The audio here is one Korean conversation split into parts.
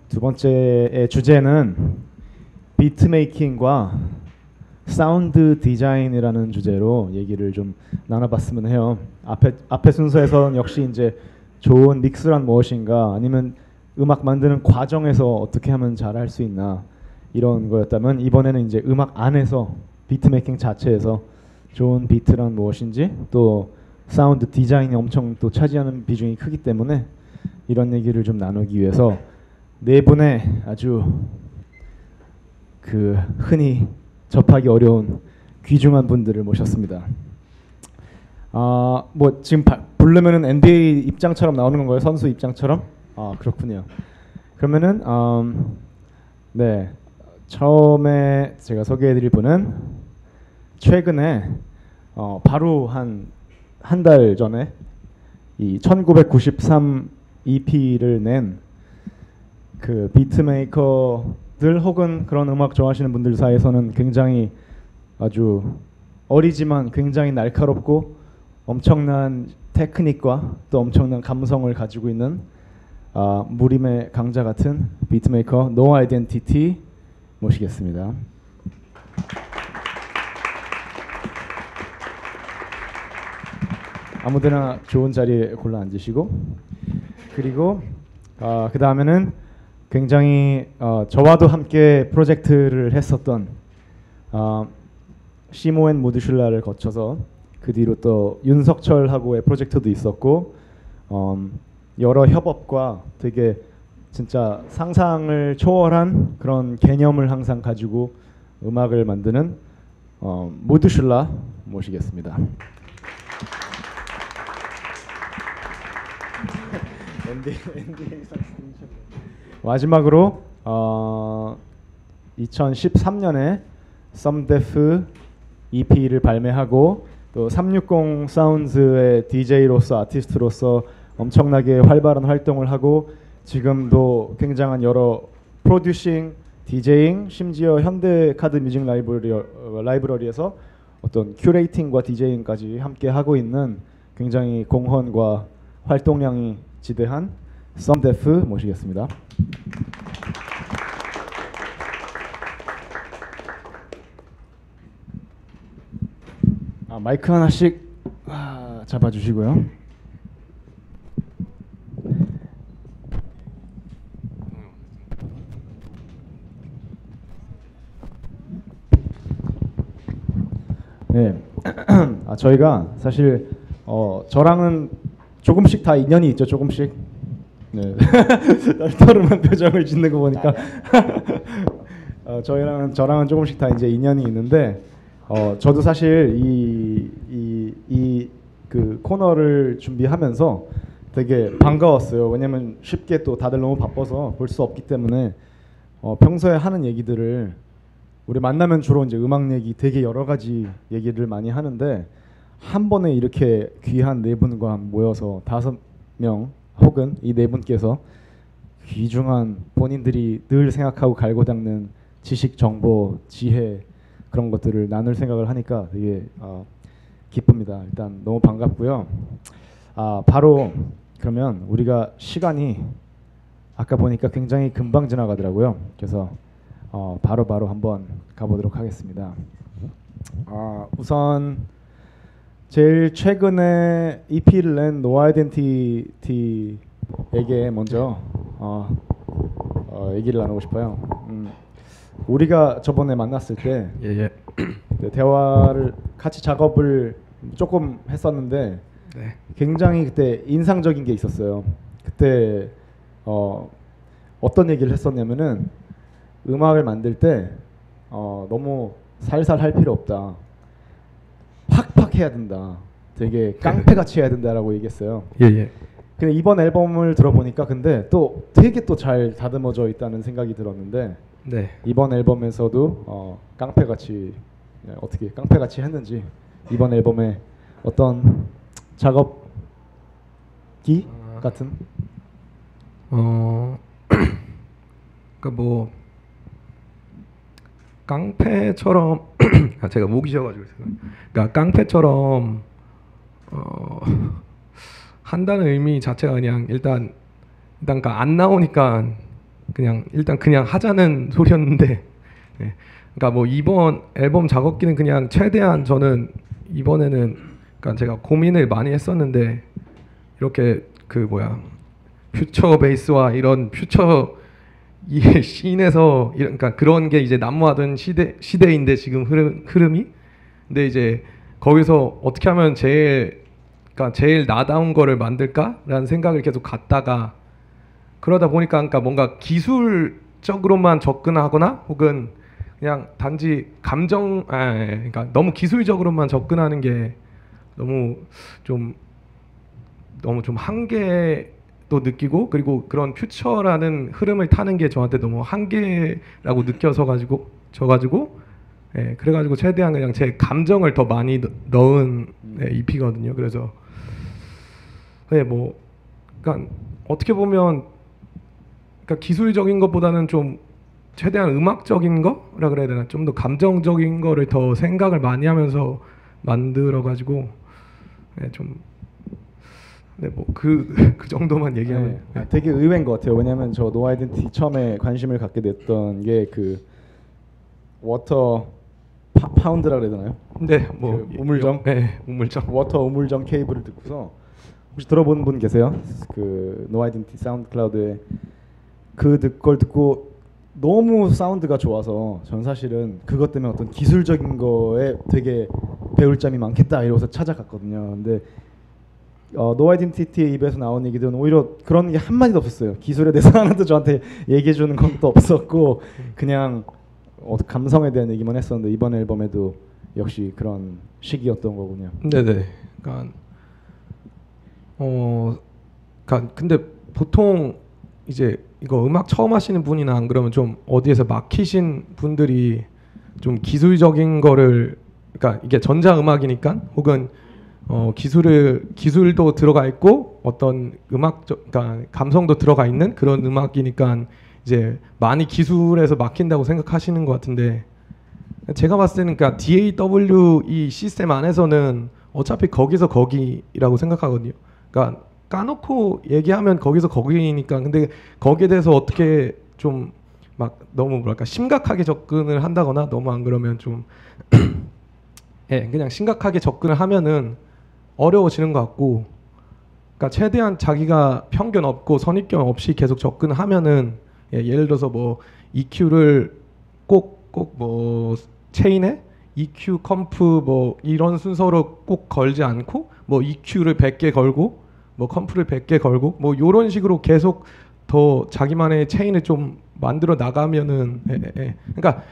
두 번째의 주제는 비트 메이킹과 사운드 디자인이라는 주제로 얘기를 좀 나눠봤으면 해요. 앞에 순서에서는 역시 이제 좋은 믹스란 무엇인가, 아니면 음악 만드는 과정에서 어떻게 하면 잘할 수 있나 이런 거였다면, 이번에는 이제 음악 안에서 비트 메이킹 자체에서 좋은 비트란 무엇인지, 또 사운드 디자인이 엄청 또 차지하는 비중이 크기 때문에 이런 얘기를 좀 나누기 위해서 네 분의 아주 그 흔히 접하기 어려운 귀중한 분들을 모셨습니다. 뭐 지금 부르면은 NBA 입장처럼 나오는 건가요? 선수 입장처럼? 그렇군요. 그러면은 네, 처음에 제가 소개해드릴 분은 최근에 바로 한 달 전에 이 1993 EP를 낸 그 비트메이커들 혹은 그런 음악 좋아하시는 분들 사이에서는 굉장히 아주 어리지만 굉장히 날카롭고 엄청난 테크닉과 또 엄청난 감성을 가지고 있는 무림의 강자 같은 비트메이커 No Identity 모시겠습니다. 아무데나 좋은 자리에 골라 앉으시고, 그리고 그 다음에는 굉장히 저와도 함께 프로젝트를 했었던 시모 앤 무드슐라를 거쳐서 그 뒤로 또 윤석철하고의 프로젝트도 있었고, 여러 협업과 되게 진짜 상상을 초월한 그런 개념을 항상 가지고 음악을 만드는 무드슐라 모시겠습니다. 마지막으로 2013년에 썸데프 EP를 발매하고 또 360 사운즈의 DJ로서 아티스트로서 엄청나게 활발한 활동을 하고 지금도 굉장한 여러 프로듀싱, 디제잉, 심지어 현대 카드 뮤직 라이브러리에서 어떤 큐레이팅과 디제잉까지 함께 하고 있는 굉장히 공헌과 활동량이 지대한 썸데프 모시겠습니다. 마이크 하나씩 잡아주시고요. 네, 저희가 사실 저랑은 조금씩 다 인연이 있죠. 조금씩. 네. 떨떠름한 표정을 짓는 거 보니까 저랑은 조금씩 다 이제 인연이 있는데, 저도 사실 그 코너를 준비하면서 되게 반가웠어요. 왜냐면 쉽게 또 다들 너무 바빠서 볼 수 없기 때문에 평소에 하는 얘기들을 우리 만나면 주로 이제 음악 얘기 되게 여러 가지 얘기를 많이 하는데, 한 번에 이렇게 귀한 네 분과 모여서 5명 혹은 이 네 분께서 귀중한 본인들이 늘 생각하고 갈고 닦는 지식, 정보, 지혜 그런 것들을 나눌 생각을 하니까 되게 기쁩니다. 일단 너무 반갑고요. 바로 그러면 우리가 시간이 아까 보니까 굉장히 금방 지나가더라고요. 그래서 바로 한번 가보도록 하겠습니다. 우선 제일 최근에 EP를 낸 No Identity에게 먼저 얘기를 나누고 싶어요. 우리가 저번에 만났을 때 네, 대화를 같이 작업을 조금 했었는데 네. 굉장히 그때 인상적인 게 있었어요. 그때 어떤 얘기를 했었냐면은 음악을 만들 때 너무 살살 할 필요 없다. 팍팍 해야 된다. 되게 깡패같이 해야 된다라고 얘기했어요. 예. 근데 이번 앨범을 들어보니까 근데 또 되게 또 잘 다듬어져 있다는 생각이 들었는데, 네. 이번 앨범에서도 깡패같이 어떻게 깡패같이 했는지, 이번 앨범에 어떤 작업기 같은 그러니까 뭐 깡패처럼 제가 목이 쉬어가지고 그러니까 깡패처럼 한다는 의미 자체가 그냥 일단 그러니까 안 나오니까 그냥 일단 그냥 하자는 소리였는데 예. 그러니까 뭐 이번 앨범 작업기는 그냥 최대한 저는 이번에는 그러니까 제가 고민을 많이 했었는데 이렇게 그 뭐야 퓨처 베이스와 이런 퓨처 이 씬에서 그러니까 그런 게 이제 난무하던 시대인데 지금 흐름이 근데 이제 거기서 어떻게 하면 그러니까 제일 나다운 거를 만들까라는 생각을 계속 갖다가 그러다 보니까 그러니까 뭔가 기술적으로만 접근하거나 혹은 그냥 단지 그러니까 너무 기술적으로만 접근하는 게 너무 좀 한계도 느끼고 그리고 그런 퓨처라는 흐름을 타는 게 저한테 너무 한계라고 저가지고 예, 그래가지고 최대한 그냥 제 감정을 더 많이 넣은 EP거든요. 그래서 네, 뭐 그러니까 어떻게 보면 그러니까 기술적인 것보다는 좀 최대한 음악적인 거라 그래야 되나 좀 더 감정적인 거를 더 생각을 많이 하면서 만들어가지고 네, 좀 네, 뭐 그 정도만 얘기하면 네, 되게 의외인 것 같아요. 왜냐하면 저 노 아이덴티티 처음에 관심을 갖게 됐던 게 그 워터 파운드라 그래야 되나요? 네, 뭐 그 우물정, 네, 우물정, 워터 우물정 케이블을 듣고서 혹시 들어본 분 계세요? 그 노 아이덴티티 사운드 클라우드에 걸 듣고 너무 사운드가 좋아서 전 사실은 그것 때문에 어떤 기술적인 거에 되게 배울 점이 많겠다 이러고서 찾아갔거든요. 근데 노 아이덴티티의 입에서 나온 얘기들은 오히려 그런 게 한마디도 없었어요. 기술에 대해서 하나도 저한테 얘기해 주는 것도 없었고 그냥 감성에 대한 얘기만 했었는데 이번 앨범에도 역시 그런 시기였던 거군요. 네네. 그러니까 그러니까 근데 보통 이제 이거 음악 처음 하시는 분이나 안 그러면 좀 어디에서 막히신 분들이 좀 기술적인 거를 그러니까 이게 전자 음악이니까 혹은 기술도 들어가 있고 어떤 그러니까 감성도 들어가 있는 그런 음악이니까 이제 많이 기술에서 막힌다고 생각하시는 것 같은데 제가 봤을 때는 그러니까 DAW 이 시스템 안에서는 어차피 거기서 거기라고 생각하거든요. 그러니까 까놓고 얘기하면 거기서 거기니까 근데 거기에 대해서 어떻게 좀 막 너무 뭐랄까 심각하게 접근을 한다거나 너무 안 그러면 좀 예, 그냥 심각하게 접근을 하면은 어려워지는 것 같고 그러니까 최대한 자기가 편견 없고 선입견 없이 계속 접근하면은 예, 예를 들어서 뭐 EQ를 꼭 뭐 체인에 EQ 컴프 뭐 이런 순서로 꼭 걸지 않고 뭐 EQ를 100개 걸고 뭐 컴프를 100개 걸고 뭐 이런 식으로 계속 더 자기만의 체인을 좀 만들어 나가면은 그러니까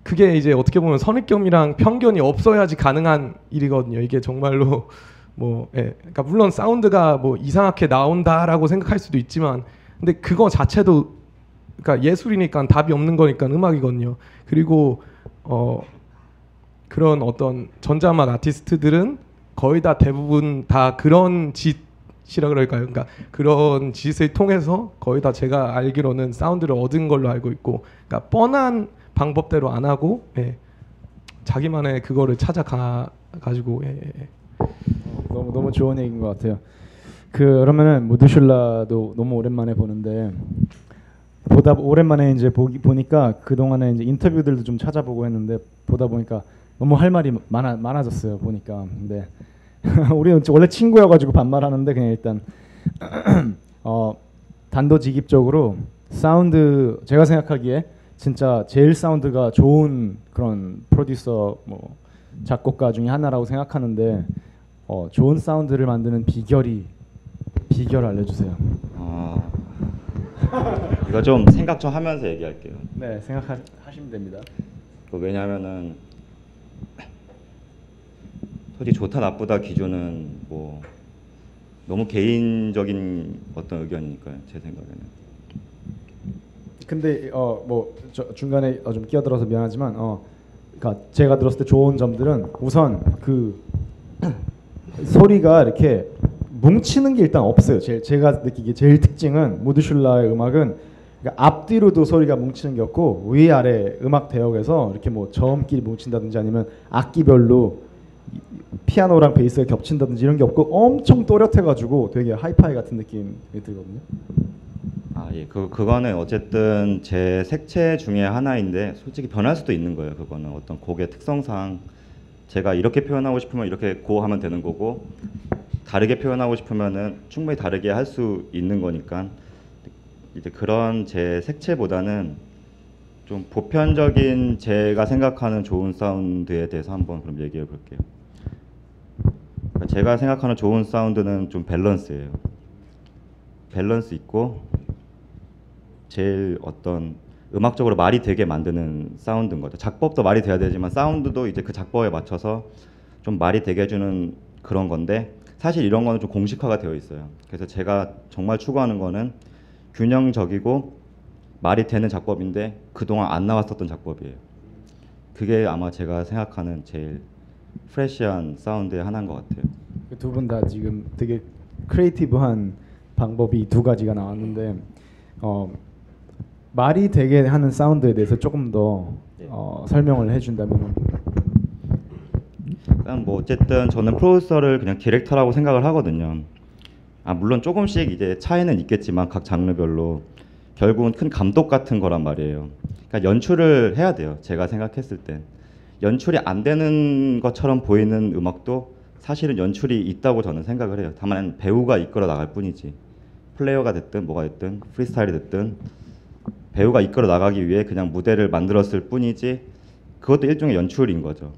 그게 이제 어떻게 보면 선입견이랑 편견이 없어야지 가능한 일이거든요. 이게 정말로 뭐 그러니까 물론 사운드가 뭐 이상하게 나온다라고 생각할 수도 있지만 근데 그거 자체도 그러니까 예술이니까 답이 없는 거니까 음악이거든요. 그리고 그런 어떤 전자음악 아티스트들은 거의 다 대부분 다 그런 짓이라 그럴까요? 그러니까 그런 짓을 통해서 거의 다 제가 알기로는 사운드를 얻은 걸로 알고 있고, 그러니까 뻔한 방법대로 안 하고 자기만의 그거를 찾아가 가지고 너무 좋은 얘기인 것 같아요. 그러면은 무드슐라도 너무 오랜만에 보는데 보다 오랜만에 이제 보니까 그 동안에 이제 인터뷰들도 좀 찾아보고 했는데 보다 보니까 너무 할 말이 많아졌어요. 보니까 근데 우리는 원래 친구여가지고 반말하는데 그냥 일단 단도직입적으로 사운드 제가 생각하기에 진짜 제일 사운드가 좋은 그런 프로듀서 뭐 작곡가 중에 하나라고 생각하는데 좋은 사운드를 만드는 비결 알려주세요. 이거 좀 생각 좀 하면서 얘기할게요. 네, 생각하시면 됩니다. 왜냐하면은 솔직히 좋다 나쁘다 기준은 뭐 너무 개인적인 어떤 의견이니까요, 제 생각에는. 근데 뭐 중간에 좀 끼어들어서 미안하지만 그러니까 제가 들었을 때 좋은 점들은 우선 그 소리가 이렇게 뭉치는 게 일단 없어요. 제가 느끼기에 제일 특징은 무드슐라의 음악은 그러니까 앞뒤로도 소리가 뭉치는 게 없고 위아래 음악 대역에서 이렇게 뭐 저음끼리 뭉친다든지 아니면 악기별로 피아노랑 베이스가 겹친다든지 이런 게 없고 엄청 또렷해가지고 되게 하이파이 같은 느낌이 들거든요. 예. 그거는 어쨌든 제 색채 중에 하나인데 솔직히 변할 수도 있는 거예요. 그거는 어떤 곡의 특성상 제가 이렇게 표현하고 싶으면 이렇게 고 하면 되는 거고 다르게 표현하고 싶으면은 충분히 다르게 할 수 있는 거니까 이제 그런 제 색채보다는 좀 보편적인 제가 생각하는 좋은 사운드에 대해서 한번 그럼 얘기해 볼게요. 그러니까 제가 생각하는 좋은 사운드는 좀 밸런스예요. 밸런스 있고 제일 어떤 음악적으로 말이 되게 만드는 사운드인 거죠. 작법도 말이 돼야 되지만 사운드도 이제 그 작법에 맞춰서 좀 말이 되게 해주는 그런 건데 사실 이런 거는 좀 공식화가 되어 있어요. 그래서 제가 정말 추구하는 거는 균형적이고 말이 되는 작법인데 그동안 안 나왔었던 작법이에요. 그게 아마 제가 생각하는 제일 프레시한 사운드의 하나인 것 같아요. 두 분 다 지금 되게 크리에이티브한 방법이 두 가지가 나왔는데 말이 되게 하는 사운드에 대해서 조금 더 설명을 해준다면. 그냥 뭐 어쨌든 저는 프로듀서를 그냥 디렉터라고 생각을 하거든요. 물론 조금씩 이제 차이는 있겠지만 각 장르별로 결국은 큰 감독 같은 거란 말이에요. 그러니까 연출을 해야 돼요. 제가 생각했을 땐 연출이 안 되는 것처럼 보이는 음악도 사실은 연출이 있다고 저는 생각을 해요. 다만 배우가 이끌어 나갈 뿐이지. 플레이어가 됐든 뭐가 됐든 프리스타일이 됐든 배우가 이끌어 나가기 위해 그냥 무대를 만들었을 뿐이지 그것도 일종의 연출인 거죠.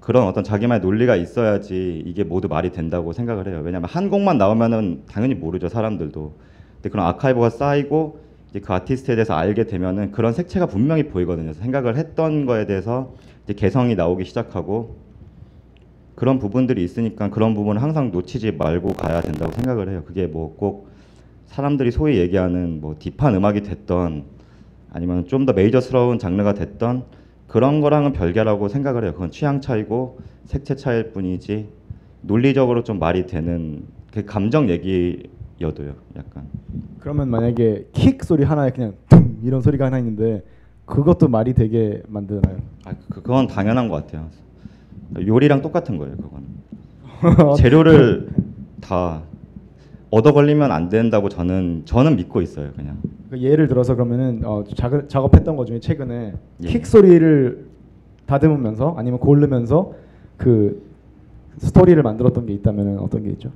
그런 어떤 자기만의 논리가 있어야지 이게 모두 말이 된다고 생각을 해요. 왜냐하면 한 곡만 나오면은 당연히 모르죠, 사람들도. 근데 그런 아카이브가 쌓이고 이제 그 아티스트에 대해서 알게 되면은 그런 색채가 분명히 보이거든요. 생각을 했던 거에 대해서 이제 개성이 나오기 시작하고 그런 부분들이 있으니까 그런 부분을 항상 놓치지 말고 가야 된다고 생각을 해요. 그게 뭐 꼭 사람들이 소위 얘기하는 뭐 딥한 음악이 됐던 아니면 좀 더 메이저스러운 장르가 됐던 그런 거랑은 별개라고 생각을 해요. 그건 취향 차이고 색채 차이일 뿐이지 논리적으로 좀 말이 되는 그 감정 얘기여도요. 약간. 그러면 만약에 킥 소리 하나에 그냥 tum 이런 소리가 하나 있는데 그것도 말이 되게 만드나요? 그건 당연한 것 같아요. 요리랑 똑같은 거예요. 그건 재료를 다 얻어 걸리면 안 된다고 저는 믿고 있어요. 그냥. 예를 들어서 그러면은 작업했던 것 중에 최근에 예. 킥 소리를 다듬으면서 아니면 고르면서 그 스토리를 만들었던 게 있다면 어떤 게 있죠?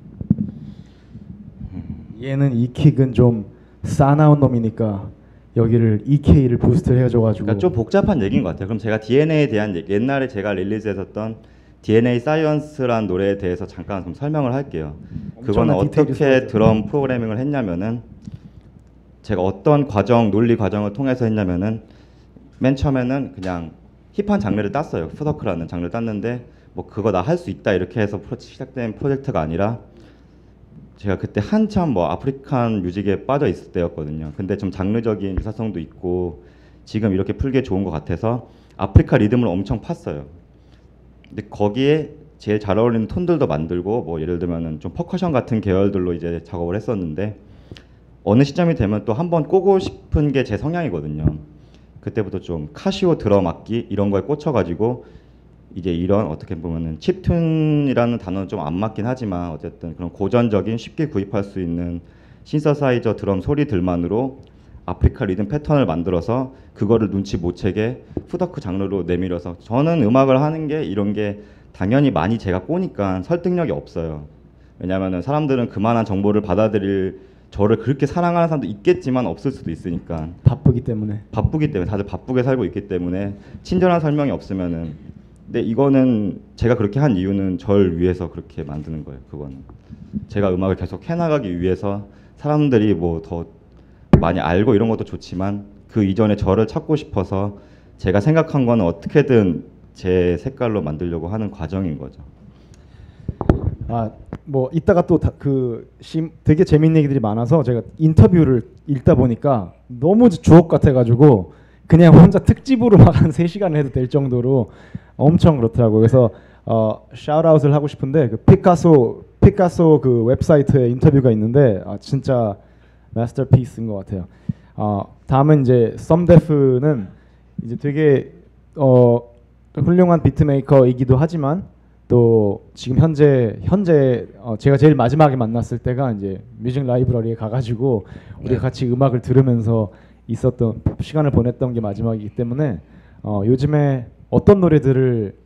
얘는 이 킥은 좀 싸나운 놈이니까 여기를 EK를 부스트를 해줘가지고. 그러니까 좀 복잡한 얘기인 것 같아요. 그럼 제가 DNA에 대한 얘기, 옛날에 제가 릴리즈했었던 DNA 사이언스란 노래에 대해서 잠깐 좀 설명을 할게요. 그거는 어떻게 드럼 프로그래밍을 했냐면은 제가 어떤 논리 과정을 통해서 했냐면은 맨 처음에는 그냥 힙한 장르를 땄어요. 푸더크라는 장르를 땄는데 뭐 그거 나 할 수 있다 이렇게 해서 시작된 프로젝트가 아니라 제가 그때 한참 뭐 아프리칸 뮤직에 빠져 있을 때였거든요. 근데 좀 장르적인 유사성도 있고 지금 이렇게 풀기에 좋은 것 같아서 아프리카 리듬을 엄청 팠어요. 근데 거기에 제일 잘 어울리는 톤들도 만들고 뭐 예를 들면은 좀 퍼커션 같은 계열들로 이제 작업을 했었는데 어느 시점이 되면 또 한번 꼬고 싶은 게 제 성향이거든요. 그때부터 좀 카시오 드럼 악기 이런 거에 꽂혀가지고 이제 이런 어떻게 보면은 칩튠이라는 단어는 좀 안 맞긴 하지만 어쨌든 그런 고전적인 쉽게 구입할 수 있는 신서사이저 드럼 소리들만으로 아프리카 리듬 패턴을 만들어서 그거를 눈치 못 채게 푸더크 장르로 내밀어서 저는 음악을 하는 게 이런 게 당연히 많이 제가 꼬니까 설득력이 없어요. 왜냐하면은 사람들은 그만한 정보를 받아들일 저를 그렇게 사랑하는 사람도 있겠지만 없을 수도 있으니까 바쁘기 때문에 다들 바쁘게 살고 있기 때문에 친절한 설명이 없으면은 근데 이거는 제가 그렇게 한 이유는 절 위해서 그렇게 만드는 거예요. 그거는 제가 음악을 계속 해나가기 위해서 사람들이 뭐 더 많이 알고 이런 것도 좋지만 그 이전에 저를 찾고 싶어서 제가 생각한 거는 어떻게든 제 색깔로 만들려고 하는 과정인 거죠. 뭐 이따가 또 되게 재밌는 얘기들이 많아서 제가 인터뷰를 읽다 보니까 너무 주옥 같아가지고 그냥 혼자 특집으로 막 한 3시간을 해도 될 정도로 엄청 그렇더라고요. 그래서 샤웃아웃을 하고 싶은데 그 피카소 그 웹사이트에 인터뷰가 있는데 진짜 마스터피스인 것 같아요. 다음은 이제 썸데프는 이제 되게 훌륭한 비트메이커이기도 하지만 또 지금 현재 제가 제일 마지막에 만났을 때가 이제 뮤직 라이브러리에 가가지고 우리 가 같이 음악을 들으면서 있었던 시간을 보냈던 게 마지막이기 때문에 요즘에 어떤 노래들을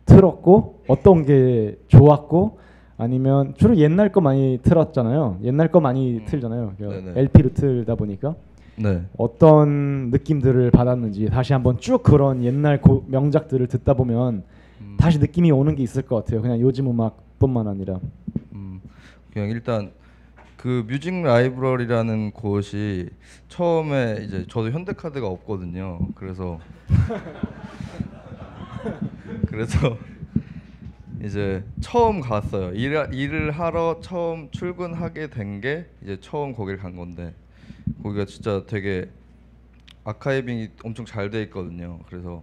틀었고 어떤 게 좋았고 아니면 주로 옛날 거 많이 틀었잖아요. 옛날 거 많이 틀잖아요. LP로 틀다 보니까 네. 어떤 느낌들을 받았는지 다시 한번 쭉 그런 옛날 명작들을 듣다 보면 다시 느낌이 오는 게 있을 것 같아요. 그냥 요즘 음악뿐만 아니라. 그냥 일단 그 뮤직 라이브러리라는 곳이 처음에 이제 저도 현대카드가 없거든요. 그래서 이제 처음 갔어요. 일을 하러 처음 출근하게 된 게 이제 처음 거길 간 건데 거기가 진짜 되게 아카이빙이 엄청 잘 돼 있거든요. 그래서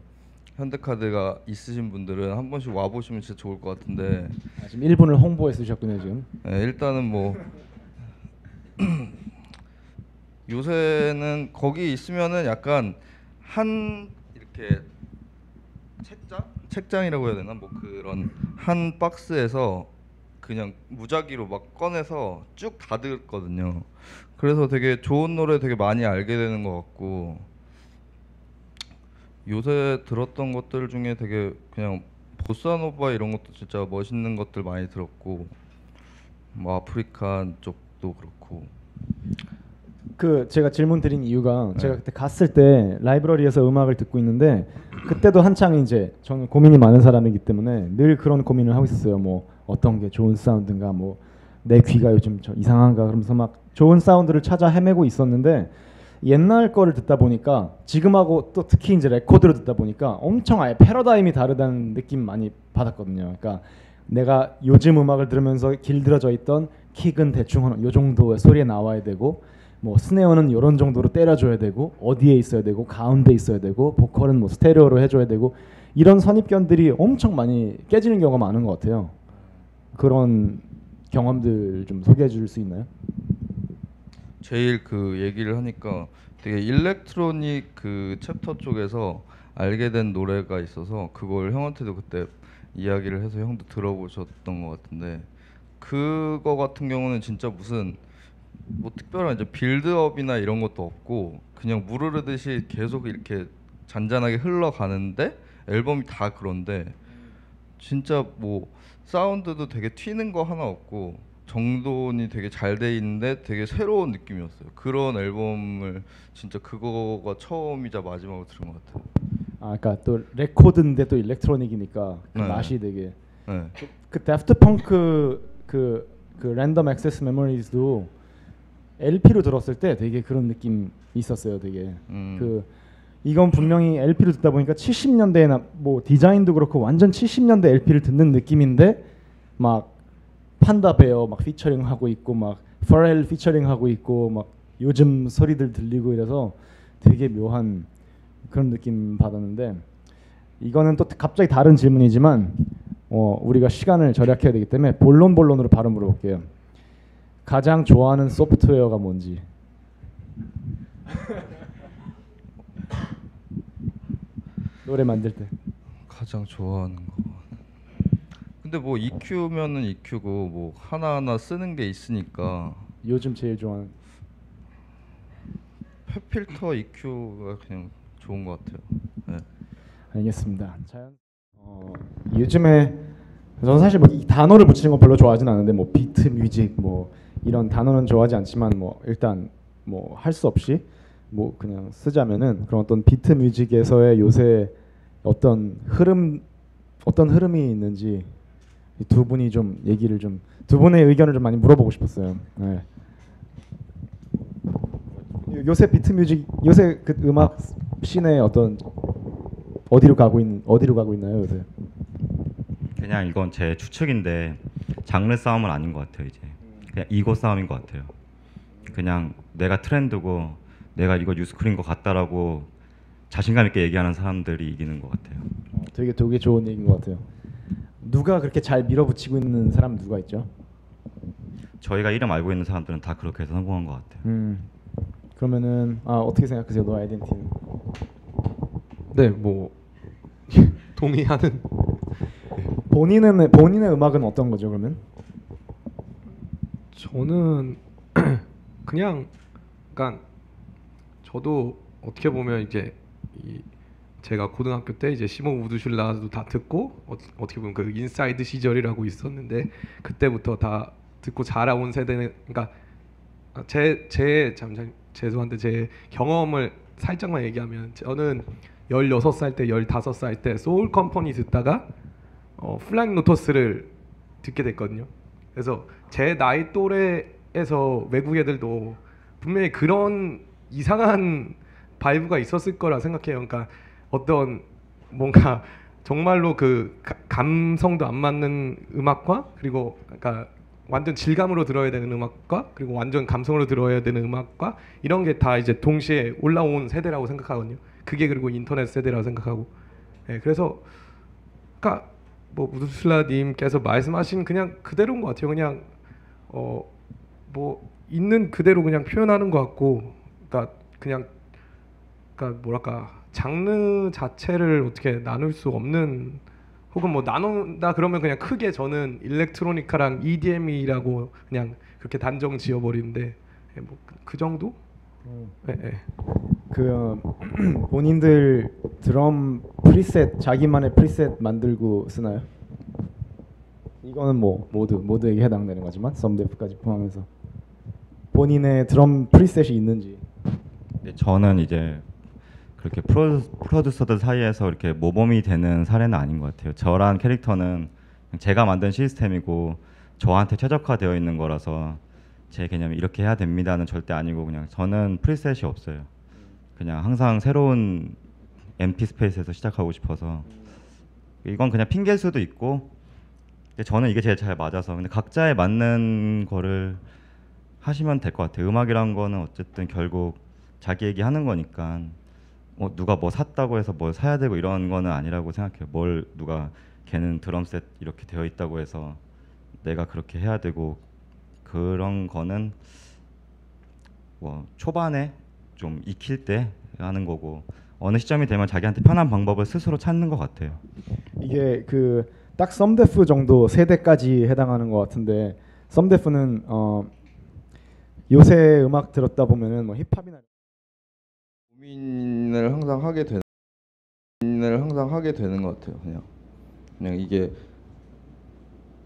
현대카드가 있으신 분들은 한 번씩 와 보시면 진짜 좋을 것 같은데. 지금 1분을 홍보에 쓰셨군요 지금. 네, 일단은 뭐 요새는 거기 있으면은 약간 한 이렇게 책장이라고 해야 되나 뭐 그런 한 박스에서 그냥 무작위로 막 꺼내서 쭉 다 듣거든요. 그래서 되게 좋은 노래 되게 많이 알게 되는 것 같고 요새 들었던 것들 중에 되게 그냥 보사노바 이런 것도 진짜 멋있는 것들 많이 들었고 뭐 아프리칸 쪽도 그렇고. 그 제가 질문 드린 이유가 제가 그때 갔을 때 라이브러리에서 음악을 듣고 있는데 그때도 한창 이제 저는 고민이 많은 사람이기 때문에 늘 그런 고민을 하고 있었어요. 뭐 어떤 게 좋은 사운드인가, 뭐 내 귀가 요즘 이상한가, 그러면서 막 좋은 사운드를 찾아 헤매고 있었는데 옛날 거를 듣다 보니까 지금하고 또 특히 이제 레코드를 듣다 보니까 엄청 아예 패러다임이 다르다는 느낌 많이 받았거든요. 그러니까 내가 요즘 음악을 들으면서 길들여져 있던 킥은 대충 요 정도의 소리에 나와야 되고 뭐 스네어는 이런 정도로 때려줘야 되고 어디에 있어야 되고 가운데 있어야 되고 보컬은 뭐 스테레오로 해줘야 되고 이런 선입견들이 엄청 많이 깨지는 경우가 많은 것 같아요. 그런 경험들 좀 소개해 줄 수 있나요? 제일 그 얘기를 하니까 되게 일렉트로닉 그 챕터 쪽에서 알게 된 노래가 있어서 그걸 형한테도 그때 이야기를 해서 형도 들어보셨던 것 같은데 그거 같은 경우는 진짜 무슨 뭐 특별한 이제 빌드업이나 이런 것도 없고 그냥 물 흐르듯이 계속 이렇게 잔잔하게 흘러가는데 앨범이 다 그런데 진짜 뭐 사운드도 되게 튀는 거 하나 없고 정돈이 되게 잘 돼 있는데 되게 새로운 느낌이었어요. 그런 앨범을 진짜 그거가 처음이자 마지막으로 들은 것 같아요. 아, 그러니까 또 레코드인데 또 일렉트로닉이니까 그 네. 맛이 되게. 네. 그 데프트 펑크 그 랜덤 액세스 메모리즈도 LP로 들었을 때 되게 그런 느낌 있었어요. 되게 그 이건 분명히 LP로 듣다 보니까 70년대에나 뭐 디자인도 그렇고 완전 70년대 LP를 듣는 느낌인데 막 판다 베어 막 피처링 하고 있고 막 퍼렐 피처링 하고 있고 막 요즘 소리들 들리고 이래서 되게 묘한 그런 느낌 받았는데 이거는 또 갑자기 다른 질문이지만 우리가 시간을 절약해야 되기 때문에 본론으로 바로 물어볼게요. 가장 좋아하는 소프트웨어가 뭔지. 노래 만들 때 가장 좋아하는 거. 근데 뭐 EQ면은 EQ고 뭐 하나하나 쓰는 게 있으니까 요즘 제일 좋아하는 펫필터 EQ가 그냥 좋은 것 같아요. 네. 알겠습니다. 요즘에 저는 사실 뭐 이 단어를 붙이는 거 별로 좋아하진 않는데 뭐 비트 뮤직 뭐 이런 단어는 좋아하지 않지만 뭐 일단 뭐 할 수 없이 뭐 그냥 쓰자면은 그런 어떤 비트 뮤직에서의 요새 어떤 흐름이 있는지 두 분이 좀 얘기를 좀 두 분의 의견을 좀 많이 물어보고 싶었어요. 네. 요새 비트 뮤직 요새 그 음악 씬의 어떤 어디로 가고 있나요 요새? 그냥 이건 제 추측인데 장르 싸움은 아닌 것 같아요. 이제 그냥 이고 싸움인 것 같아요. 그냥 내가 트렌드고 내가 이거 뉴스쿨인 것 같다라고 자신감 있게 얘기하는 사람들이 이기는 것 같아요. 되게 좋은 얘기인 것 같아요. 누가 그렇게 잘 밀어붙이고 있는 사람 누가 있죠? 저희가 이름 알고 있는 사람들은 다 그렇게 해서 성공한 것 같아요. 그러면은 어떻게 생각하세요, 너 아이덴티티는? 네, 뭐 동의하는. 본인의 음악은 어떤 거죠 그러면? 저는 그냥 그러니까 저도 어떻게 보면 이제 제가 고등학교 때 이제 시몬 우드슐라도 다 듣고 어떻게 보면 그 인사이드 시절이라고 있었는데 그때부터 다 듣고 자라온 세대는 그러니까 죄송한데 제 경험을 살짝만 얘기하면 저는 16살 때 15살 때 소울 컴퍼니 듣다가 플라잉 로터스를 듣게 됐거든요. 그래서 제 나이 또래에서 외국 애들도 분명히 그런 이상한 바이브가 있었을 거라 생각해요. 그러니까 어떤 뭔가 정말로 그 감성도 안 맞는 음악과 그리고 그러니까 완전 질감으로 들어야 되는 음악과 그리고 완전 감성으로 들어야 되는 음악과 이런 게 다 이제 동시에 올라온 세대라고 생각하거든요. 그게 그리고 인터넷 세대라고 생각하고. 네, 그래서 그러니까 뭐 무드슬라님께서 말씀하신 그냥 그대로인 것 같아요. 그냥 뭐 있는 그대로 그냥 표현하는 것 같고, 그러니까 그냥 그러니까 뭐랄까 장르 자체를 어떻게 나눌 수 없는 혹은 뭐 나눈다 그러면 그냥 크게 저는 일렉트로니카랑 EDM이라고 그냥 그렇게 단정 지어버리는데 뭐 그 정도? 네, 네. 그 본인들 드럼 프리셋 자기만의 프리셋 만들고 쓰나요? 이거는 뭐 모두에게 해당되는 거지만 썸데프까지 포함해서 본인의 드럼 프리셋이 있는지. 네, 저는 이제 그렇게 프로듀서들 사이에서 이렇게 모범이 되는 사례는 아닌 것 같아요. 저란 캐릭터는 제가 만든 시스템이고 저한테 최적화되어 있는 거라서 제 개념이 이렇게 해야 됩니다는 절대 아니고 그냥 저는 프리셋이 없어요. 그냥 항상 새로운 MP 스페이스에서 시작하고 싶어서 이건 그냥 핑계일 수도 있고 근데 저는 이게 제일 잘 맞아서 근데 각자에 맞는 거를 하시면 될 것 같아요. 음악이란 거는 어쨌든 결국 자기 얘기하는 거니까 누가 뭐 샀다고 해서 뭘 사야 되고 이런 거는 아니라고 생각해요. 뭘 누가 걔는 드럼셋 이렇게 되어 있다고 해서 내가 그렇게 해야 되고 그런 거는 뭐 초반에 좀 익힐 때 하는 거고 어느 시점이 되면 자기한테 편한 방법을 스스로 찾는 것 같아요. 이게 그 딱 썸데프 정도 세대까지 해당하는 것 같은데 썸데프는 요새 음악 들었다 보면은 뭐 힙합이나 고민을 항상 하게 되는 것 같아요. 그냥 이게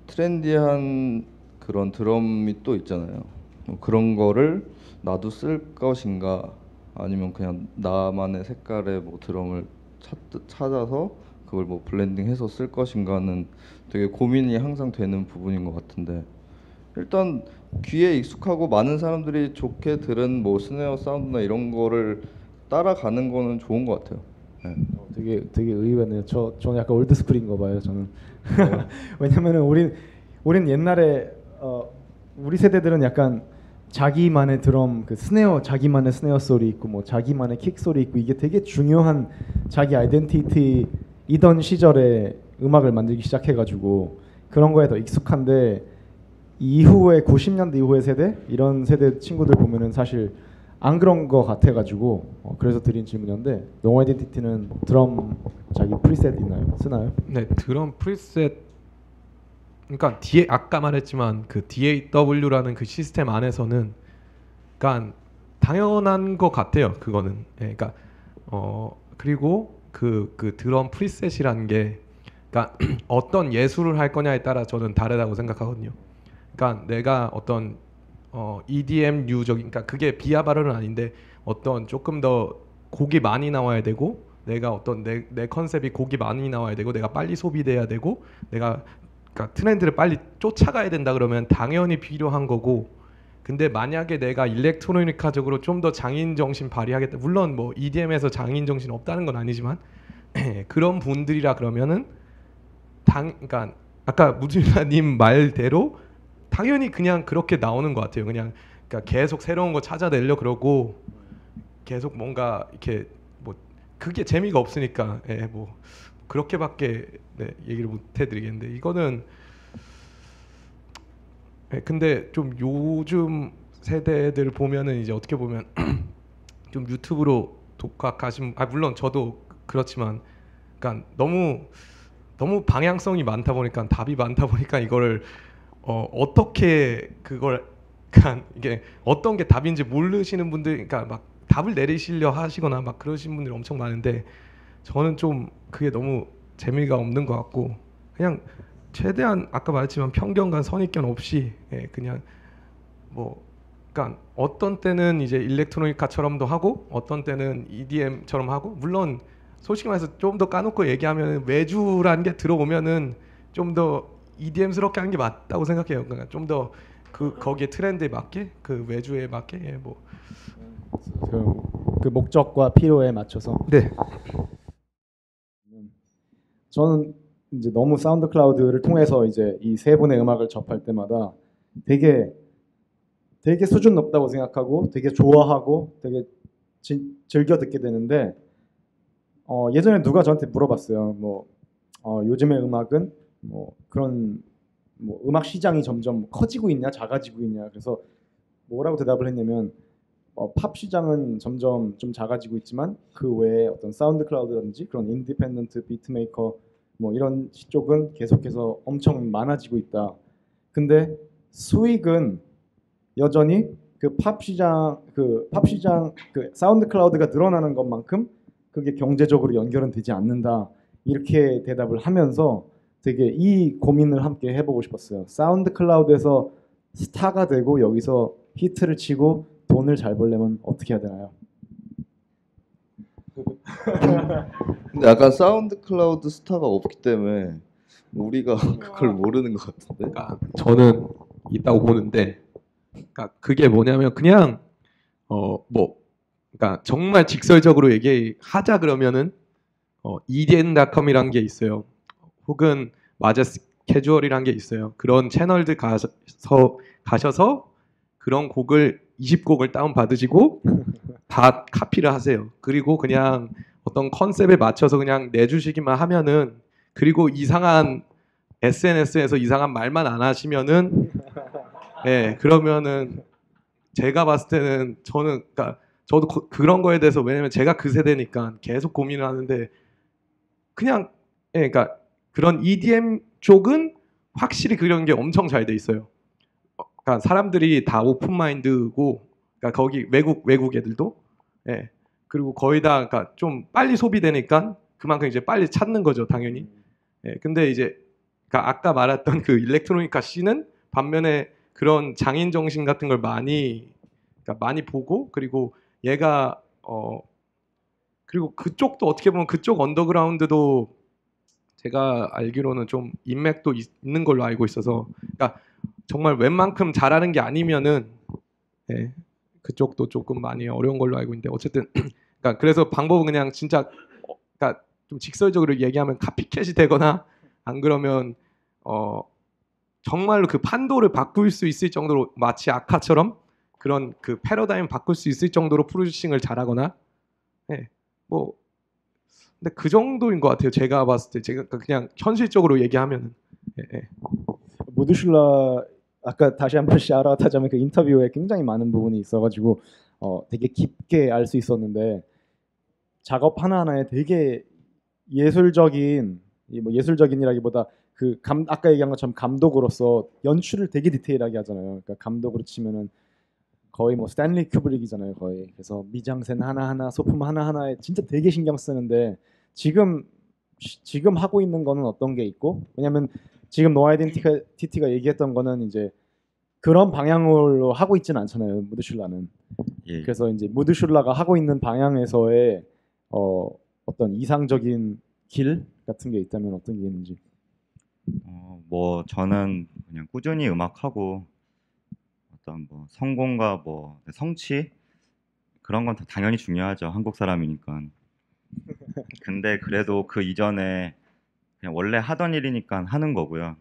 트렌디한 그런 드럼이 또 있잖아요. 그런 거를 나도 쓸 것인가 아니면 그냥 나만의 색깔의 뭐 드럼을 찾아서 그걸 뭐 블렌딩해서 쓸 것인가는 되게 고민이 항상 되는 부분인 것 같은데 일단 귀에 익숙하고 많은 사람들이 좋게 들은 뭐 스네어 사운드나 이런 거를 따라가는 거는 좋은 것 같아요. 네. 되게 의외네요. 저는 약간 올드스쿨인 거 봐요. 저는 왜냐면은 우린 옛날에 우리 세대들은 약간 자기만의 드럼 그 스네어 자기만의 스네어 소리 있고 뭐 자기만의 킥 소리 있고 이게 되게 중요한 자기 아이덴티티이던 시절에 음악을 만들기 시작해가지고 그런 거에 더 익숙한데 이후에 90년대 이후의 세대 이런 세대 친구들 보면은 사실 안 그런 거 같아가지고 그래서 드린 질문이었는데 농어 아이덴티티는 드럼 자기 프리셋 있나요? 쓰나요? 네, 드럼 프리셋 그러니까 아까 말했지만 그 DAW라는 그 시스템 안에서는 그러니까 당연한 것 같아요. 그거는. 네, 그러니까 그리고 그 드럼 프리셋이라는 게 그러니까 어떤 예술을 할 거냐에 따라 저는 다르다고 생각하거든요. 그러니까 내가 어떤 EDM류적인 그러니까 그게 비하 발언은 아닌데 어떤 조금 더 곡이 많이 나와야 되고 내가 어떤 내 컨셉이 곡이 많이 나와야 되고 내가 빨리 소비돼야 되고 내가 그러니까 트렌드를 빨리 쫓아가야 된다 그러면 당연히 필요한 거고 근데 만약에 내가 일렉트로니카적으로 좀 더 장인 정신 발휘하겠다 물론 뭐 EDM에서 장인 정신 없다는 건 아니지만 그런 분들이라 그러면은 그러니까 아까 무진라님 말대로 당연히 그냥 그렇게 나오는 것 같아요. 그러니까 계속 새로운 거 찾아내려 그러고 계속 뭔가 이렇게 뭐 그게 재미가 없으니까 뭐 그렇게밖에 얘기를 못 해드리겠는데 이거는 근데 좀 요즘 세대들 보면은 이제 어떻게 보면 좀 유튜브로 독학하신 물론 저도 그렇지만 그러니까 너무 너무 방향성이 많다 보니까 답이 많다 보니까 이거를 어떻게 그걸 그러니까 이게 어떤 게 답인지 모르시는 분들 그러니까 막 답을 내리시려 하시거나 막 그러신 분들이 엄청 많은데 저는 좀 그게 너무 재미가 없는 것 같고 그냥 최대한 아까 말했지만 편견과 선입견 없이 그냥 뭐 그러니까 어떤 때는 이제 일렉트로니카처럼도 하고 어떤 때는 EDM처럼 하고 물론 솔직히 말해서 좀 더 까놓고 얘기하면 외주라는 게 들어오면은 좀 더 EDM스럽게 하는 게 맞다고 생각해요. 그러니까 좀 더 그 거기에 트렌드에 맞게 그 외주에 맞게 뭐 그 목적과 필요에 맞춰서. 네. 저는 이제 너무 사운드 클라우드를 통해서 이제 이 세 분의 음악을 접할 때마다 되게 수준 높다고 생각하고 되게 좋아하고 되게 즐겨 듣게 되는데 예전에 누가 저한테 물어봤어요. 뭐 요즘의 음악은 뭐 그런 뭐 음악 시장이 점점 커지고 있냐 작아지고 있냐. 그래서 뭐라고 대답을 했냐면 팝 시장은 점점 좀 작아지고 있지만 그 외에 어떤 사운드 클라우드라든지 그런 인디펜던트 비트메이커 뭐 이런 쪽은 계속해서 엄청 많아지고 있다. 근데 수익은 여전히 그 팝 시장 그 사운드 클라우드가 늘어나는 것만큼 그게 경제적으로 연결은 되지 않는다. 이렇게 대답을 하면서 되게 이 고민을 함께 해보고 싶었어요. 사운드 클라우드에서 스타가 되고 여기서 히트를 치고 돈을 잘 벌려면 어떻게 해야 되나요? 근데 약간 사운드 클라우드 스타가 없기 때문에 우리가 그걸 모르는 것 같은데. 그러니까 저는 있다고 보는데 그러니까 그게 뭐냐면 그냥 뭐 그러니까 정말 직설적으로 얘기하자 그러면은 EDN.com이란 게 있어요. 혹은 마제스 캐주얼이란 게 있어요. 그런 채널들 가셔서 그런 곡을 20곡을 다운 받으시고 다 카피를 하세요. 그리고 그냥 어떤 컨셉에 맞춰서 그냥 내주시기만 하면은 그리고 이상한 SNS에서 이상한 말만 안 하시면은 그러면은 제가 봤을 때는 저는 그러니까 저도 그런 거에 대해서 왜냐면 제가 그 세대니까 계속 고민을 하는데 그냥 그러니까 그런 EDM 쪽은 확실히 그런 게 엄청 잘 돼 있어요. 그러니까 사람들이 다 오픈 마인드고 그러니까 거기 외국 애들도 그리고 거의 다 그러니까 좀 빨리 소비되니까 그만큼 이제 빨리 찾는 거죠 당연히. 근데 이제 그러니까 아까 말했던 그 일렉트로니카 씬은 반면에 그런 장인 정신 같은 걸 그러니까 많이 보고 그리고 얘가 그리고 그쪽도 어떻게 보면 그쪽 언더그라운드도 제가 알기로는 좀 인맥도 있는 걸로 알고 있어서 그러니까 정말 웬만큼 잘하는 게 아니면은 그쪽도 조금 많이 어려운 걸로 알고 있는데 어쨌든 그러니까 그래서 방법은 그냥 진짜 그러니까 좀 직설적으로 얘기하면 카피캣이 되거나 안 그러면 정말로 그 판도를 바꿀 수 있을 정도로 마치 아카처럼 그런 그 패러다임 바꿀 수 있을 정도로 프로듀싱을 잘하거나 뭐 근데 그 정도인 것 같아요. 제가 봤을 때 제가 그냥 현실적으로 얘기하면은 무드슐라 아까 다시 한번 샤라하자면 그 인터뷰에 굉장히 많은 부분이 있어가지고 되게 깊게 알 수 있었는데 작업 하나하나에 되게 예술적인 뭐 예술적인이라기보다 아까 얘기한 것처럼 감독으로서 연출을 되게 디테일하게 하잖아요. 그러니까 감독으로 치면은 거의 뭐 스탠리 큐브릭이잖아요, 거의. 그래서 미장센 하나하나, 소품 하나하나에 진짜 되게 신경 쓰는데 지금 하고 있는 거는 어떤 게 있고 왜냐면 지금 노 아이덴티티가 얘기했던 거는 이제 그런 방향으로 하고 있지는 않잖아요, 무드슐라는. 예. 그래서 이제 무드슐라가 하고 있는 방향에서의 어떤 이상적인 길 같은 게 있다면 어떤 게 있는지. 뭐 저는 그냥 꾸준히 음악하고 어떤 뭐 성공과 뭐 성취 그런 건 다 당연히 중요하죠. 한국 사람이니까. 근데 그래도 그 이전에 그냥 원래 하던 일이니까 하는 거고요.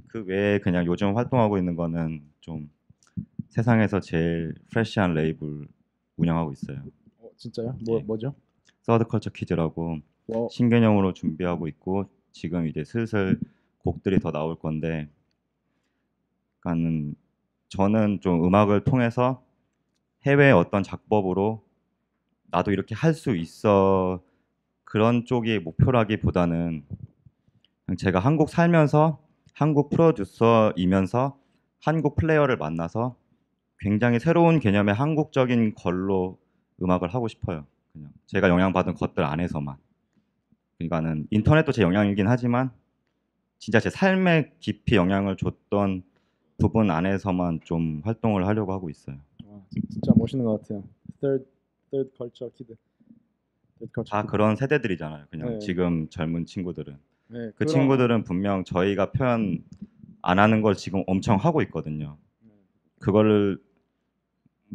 그 외에 그냥 요즘 활동하고 있는 거는 좀 세상에서 제일 프레시한 레이블 운영하고 있어요. 진짜요? 네. 뭐죠? 서드컬처 키즈라고 신개념으로 준비하고 있고 지금 이제 슬슬 곡들이 더 나올 건데 그러니까는 저는 좀 음악을 통해서 해외의 어떤 작법으로 나도 이렇게 할 수 있어 그런 쪽이 목표라기보다는 그냥 제가 한국 살면서 한국 프로듀서이면서 한국 플레이어를 만나서 굉장히 새로운 개념의 한국적인 걸로 음악을 하고 싶어요. 그냥 제가 영향받은 것들 안에서만. 그러니까는 인터넷도 제 영향이긴 하지만 진짜 제 삶에 깊이 영향을 줬던 부분 안에서만 좀 활동을 하려고 하고 있어요. 진짜 멋있는 것 같아요. third culture kid. 다 그런 세대들이잖아요. 그냥 네. 지금 젊은 친구들은. 네, 그 친구들은 분명 저희가 표현 안 하는 걸 지금 엄청 하고 있거든요. 그거를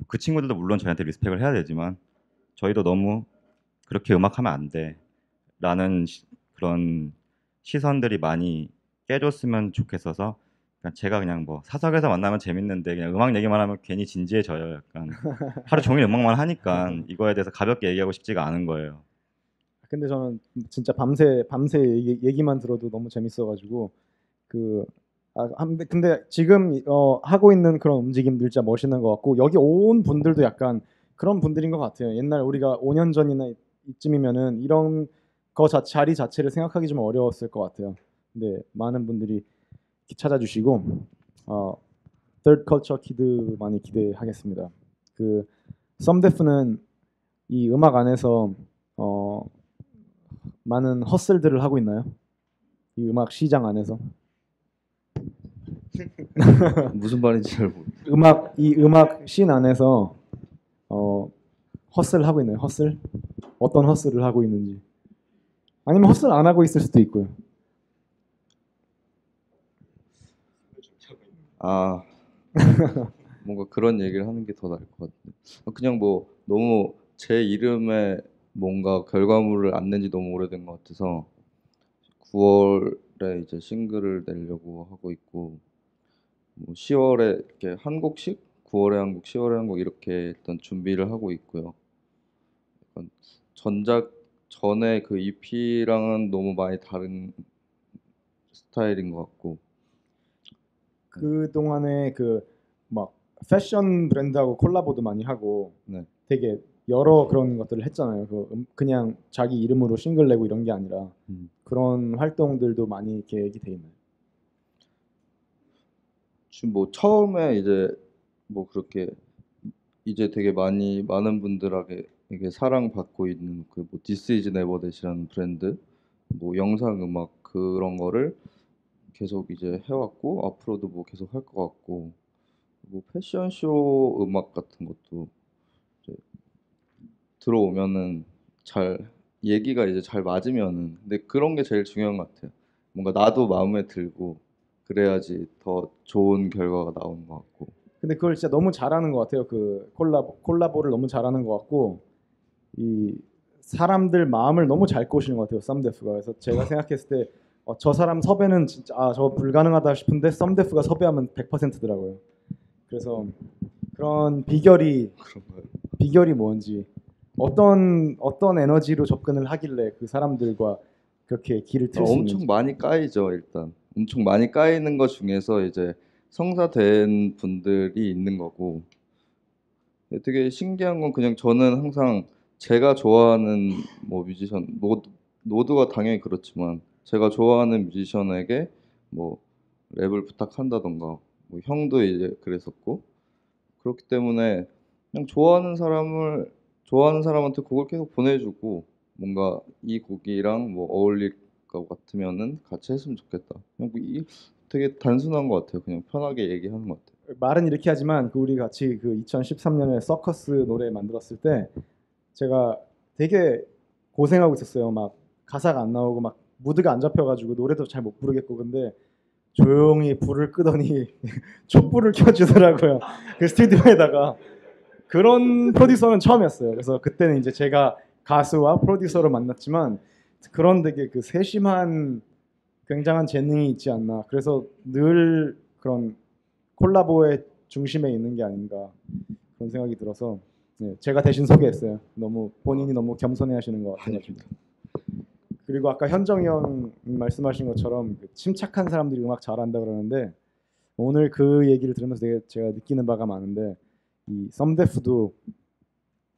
그 친구들도 물론 저희한테 리스펙을 해야 되지만 저희도 너무 그렇게 음악하면 안 돼라는 그런 시선들이 많이 깨졌으면 좋겠어서 제가 그냥 뭐 사석에서 만나면 재밌는데 그냥 음악 얘기만 하면 괜히 진지해져요. 약간 하루 종일 음악만 하니까 이거에 대해서 가볍게 얘기하고 싶지가 않은 거예요. 근데 저는 진짜 밤새 얘기만 들어도 너무 재밌어가지고 근데 지금 하고 있는 그런 움직임들 진짜 멋있는 것 같고 여기 온 분들도 약간 그런 분들인 것 같아요. 옛날 우리가 5년 전이나 이쯤이면은 이런 자리 자체를 생각하기 좀 어려웠을 것 같아요. 근데 많은 분들이 찾아주시고 Third Culture Kid 많이 기대하겠습니다. 썸데프는 이 음악 안에서 많은 헛슬들을 하고 있나요? 이 음악 시장 안에서 무슨 말인지 잘 모르. 이 음악 씬 안에서 헛슬 하고 있나요? 헛슬? 어떤 헛슬을 하고 있는지 아니면 헛슬 안 하고 있을 수도 있고요. 아 뭔가 그런 얘기를 하는 게 더 나을 것 같은데 그냥 뭐 너무 제 이름에 뭔가 결과물을 안 낸 지 너무 오래된 것 같아서 9월에 이제 싱글을 내려고 하고 있고 뭐 10월에 이렇게 한국식 9월에 한국 10월에 한국 이렇게 일단 준비를 하고 있고요. 약간 전작 전에 그 EP랑은 너무 많이 다른 스타일인 것 같고 그 동안에 막 패션 브랜드하고 콜라보도 많이 하고 네. 되게 여러 그런 것들을 했잖아요. 그냥 자기 이름으로 싱글 내고 이런 게 아니라 그런 활동들도 많이 계획이 돼 있나요? 지금 뭐 처음에 이제 뭐 그렇게 이제 되게 많은 분들에게 이게 사랑받고 있는 그 뭐 This Is Never That이라는 브랜드 뭐 영상 음악 그런 거를 계속 이제 해왔고 앞으로도 뭐 계속 할 것 같고 뭐 패션쇼 음악 같은 것도 이제 들어오면은 잘 얘기가 이제 잘 맞으면은 근데 그런 게 제일 중요한 것 같아요. 뭔가 나도 마음에 들고 그래야지 더 좋은 결과가 나오는 것 같고. 근데 그걸 진짜 너무 잘하는 것 같아요. 콜라보를 너무 잘하는 것 같고 이 사람들 마음을 너무 잘 꼬시는 것 같아요. 썸데프가. 그래서 제가 생각했을 때 저 사람 섭외는 진짜 저거 불가능하다 싶은데 썸데프가 섭외하면 100%더라고요. 그래서 그런 비결이 뭔지 어떤 에너지로 접근을 하길래 그 사람들과 그렇게 길을 틀 수 있는지. 엄청 많이 까이죠. 일단 엄청 많이 까이는 것 중에서 이제 성사된 분들이 있는 거고 되게 신기한 건 그냥 저는 항상 제가 좋아하는 뭐 뮤지션 모두가 당연히 그렇지만 제가 좋아하는 뮤지션에게 뭐 랩을 부탁한다던가 뭐 형도 이제 그랬었고 그렇기 때문에 그냥 좋아하는 사람한테 곡을 계속 보내주고 뭔가 이 곡이랑 뭐 어울릴 것 같으면은 같이 했으면 좋겠다. 그냥 되게 단순한 것 같아요. 그냥 편하게 얘기하는 것 같아요. 말은 이렇게 하지만 우리 같이 2013년에 서커스 노래 만들었을 때 제가 되게 고생하고 있었어요. 막 가사가 안 나오고 막 무드가 안 잡혀가지고 노래도 잘 못 부르겠고 근데 조용히 불을 끄더니 촛불을 켜주더라고요. 그 스튜디오에다가 그런 프로듀서는 처음이었어요. 그래서 그때는 이제 제가 가수와 프로듀서를 만났지만 그런 되게 세심한 굉장한 재능이 있지 않나. 그래서 늘 그런 콜라보의 중심에 있는 게 아닌가 그런 생각이 들어서 제가 대신 소개했어요. 본인이 너무 겸손해하시는 것 같아가지고. 그리고 아까 현정이 형 말씀하신 것처럼 침착한 사람들이 음악 잘한다 그러는데 오늘 그 얘기를 들으면서 제가 느끼는 바가 많은데 이 썸데프도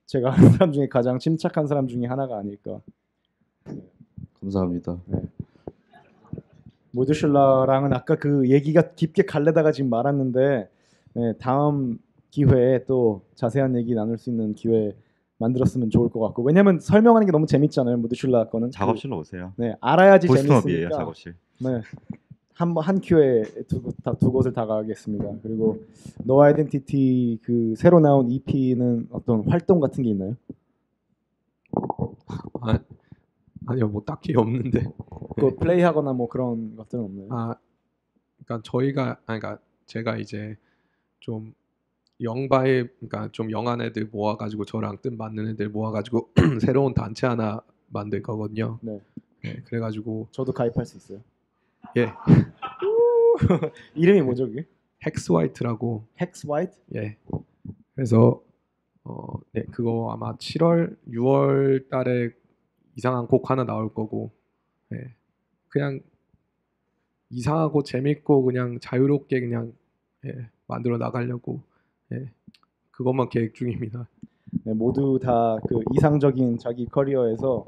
제가 아는 사람 중에 가장 침착한 사람 중에 하나가 아닐까. 감사합니다. 네. 모두슐라랑은 아까 그 얘기가 깊게 갈래다가 지금 말았는데 네, 다음 기회에 또 자세한 얘기 나눌 수 있는 기회 만들었으면 좋을 것 같고 왜냐면 설명하는 게 너무 재밌잖아요. 모두슐라 거는 작업실로 오세요. 네 알아야지 보스톱이에요 재밌으니까 작업실. 네. 한 큐에 두 곳을 다 가겠습니다. 그리고 No Identity 그 새로 나온 EP는 어떤 활동 같은 게 있나요? 아니요, 뭐 딱히 없는데. 그 플레이하거나 뭐 그런 것들은 없나요? 그러니까 그러니까 제가 이제 좀 영바에 그러니까 좀 영한 애들 모아가지고 저랑 뜻 맞는 애들 모아가지고 새로운 단체 하나 만들 거거든요. 네. 네, 그래가지고 저도 가입할 수 있어요. 예, 이름이 뭐죠 그게? 헥스화이트라고. 헥스 화이트? 예. 그래서 네, 그거 아마 7월, 6월 달에 이상한 곡 하나 나올 거고, 예. 그냥 이상하고 재밌고 그냥 자유롭게 그냥 만들어 나가려고 그것만 계획 중입니다. 네, 모두 다 그 이상적인 자기 커리어에서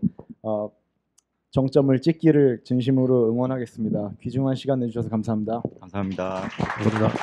정점을 찍기를 진심으로 응원하겠습니다. 귀중한 시간 내주셔서 감사합니다. 감사합니다. 감사합니다.